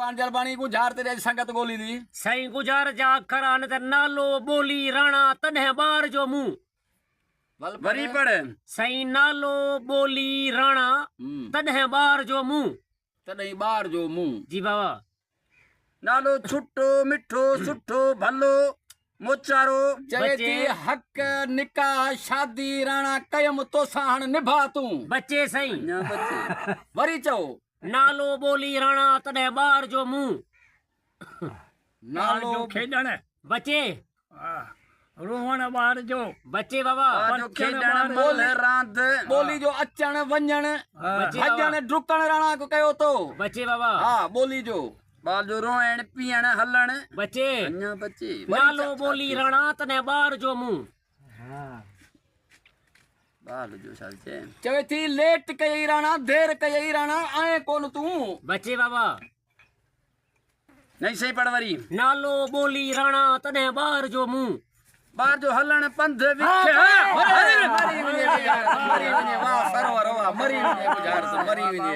पान जलबाणी गुजार तेरे संगत गोली दी सही गुजार जा करान त नालो बोली राणा तन्हे बार जो मुंह वरी पढ़ सही नालो बोली राणा तन्हे बार जो मुंह तॾहिं ॿार जो मुंह जी बाबा नालो छुट्टो मिठो सुठो भलो मोचारो चवे बच्चे। थी हक निकाह शादी राणा कयम तोसां हाणे निभा तूं बच्चे सही अञा बचे वरी चओ नालो बोली राणा तन्हे बार जो मुंह नालो खेॾण बच्चे रोहण ॿार जो बच्चे बाबा जो खेॾण बोल रांद बोली जो अचण वञण बच्चे भॼण डुकण राणा को कयो तो बच्चे बाबा हा बोली जो बाल जो रोइण पीअण हलण बच्चे अञा बचे नालो बोली राणा तन्हे बार जो मुंह बाल जो छा चए चवे थी लेट कयई राणा देर कयई राणा आए कोन तूं बच्चे बाबा नहीं सही पढ़ वरी नालो बोली राणा तन्हे बार जो मुंह बार जो हलण पंध विख मरी वञे वाह सरोवर वाह मरी वञे गुजार तो मरी वञे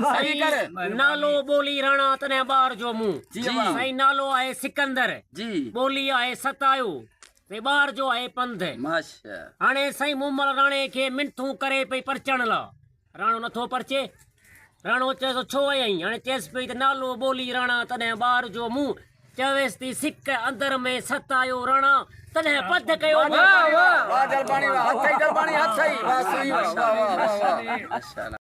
सही कर नालो बोली राणा तन्हे बार जो मुंह जी बाबा। सही नालो आहे सिकंदर जी बोली आहे सतायो ते बार जो आहे पंध माशा हाणे सही मुमल राणे खे मिंथू करे पई परचण ला राणो नथो परचे राणो चए थो छो आई हाणे चएसि पई त नालो बोली राणा तॾहिं ॿार जो मुंहुं चवेसि थी सिक अंदर में सतायो राणा तॾहिं पध कयो वाह वाह वाह जलपाणी वाह हथ ई जलपाणी हथ ई वाह सही वाह वाह वाह